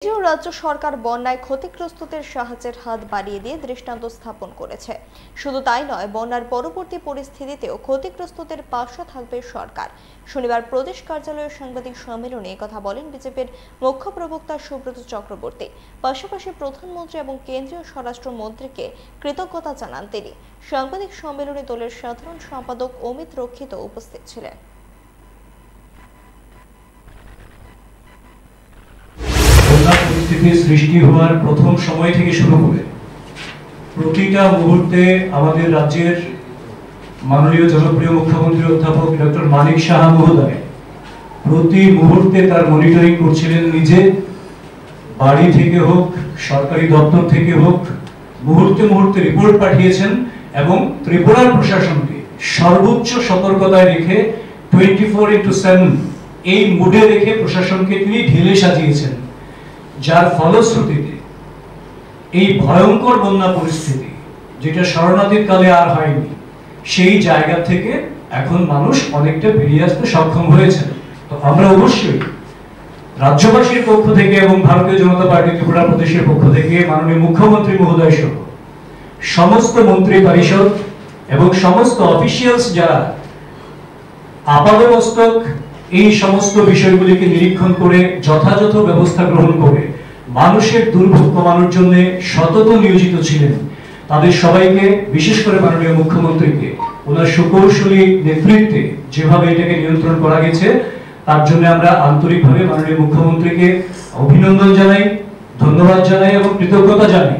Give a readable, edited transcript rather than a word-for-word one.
রাজ্য সরকার বন্যায় ক্ষতিগ্রস্তদের সাহায্যের হাত বাড়িয়ে দিয়ে দৃষ্টান্ত স্থাপন করেছে। শুধু তাই নয়, বন্যার পরবর্তী পরিস্থিতিতেও ক্ষতিগ্রস্তদের পাশে থাকবে সরকার। শনিবার প্রদেশ কার্যালয়ের সাংবাদিক সম্মেলনে কথা বলেন বিজেপির মুখ্য প্রবক্তা সুব্রত চক্রবর্তী। পাশাপাশি প্রধানমন্ত্রী এবং কেন্দ্রীয় স্বরাষ্ট্রমন্ত্রীকে কৃতজ্ঞতা জানান তিনি। সাংবাদিক সম্মেলনে দলের সাধারণ সম্পাদক অমিত রক্ষিত উপস্থিত ছিলেন। পরিস্থিতি সৃষ্টি হওয়ার প্রথম সময় থেকে শুরু করে প্রতিটা মুহূর্তে আমাদের রাজ্যের মাননীয় জনপ্রিয় মুখ্যমন্ত্রী অধ্যাপক ডক্টর মানিক সাহা মহোদয় প্রতি মুহূর্তে তার মনিটরিং করছিলেন, নিজে বাড়ি থেকে হোক, সরকারি দপ্তর থেকে হোক, মুহূর্তে মুহূর্তে রিপোর্ট পাঠিয়েছেন এবং ত্রিপুরার প্রশাসনকে সর্বোচ্চ সতর্কতায় রেখে 24/7 এই মুডে রেখে প্রশাসনকে তিনি ঢেলে সাজিয়েছেন, যার ফলশ্রুতিতে এই ভয়ঙ্কর বন্যা পরিস্থিতি, যেটা শরণার্থীর কালে আর হয়নি, সেই জায়গা থেকে এখন মানুষ অনেকটা বেরিয়ে আসতে সক্ষম হয়েছে। তো আমরা অবশ্যই রাজ্যবাসীর পক্ষ থেকে এবং ভারতীয় জনতা পার্টি ত্রিপুরা প্রদেশের পক্ষ থেকে মাননীয় মুখ্যমন্ত্রী মহোদয় সহ সমস্ত মন্ত্রী পরিষদ এবং সমস্ত অফিসিয়ালস যারা আপাতমস্তক এই সমস্ত বিষয়গুলিকে নিরীক্ষণ করে যথাযথ ব্যবস্থা গ্রহণ করে মানুষের দুর্ভোগ কমানোর জন্য সতত নিয়োজিত ছিলেন, তাদের সবাইকে, বিশেষ করে মাননীয় মুখ্যমন্ত্রীকে ওনার সুকৌশলী নেতৃত্বে যেভাবে এটাকে নিয়ন্ত্রণ করা গেছে তার জন্য আমরা আন্তরিকভাবে মাননীয় মুখ্যমন্ত্রীকে অভিনন্দন জানাই, ধন্যবাদ জানাই এবং কৃতজ্ঞতা জানাই।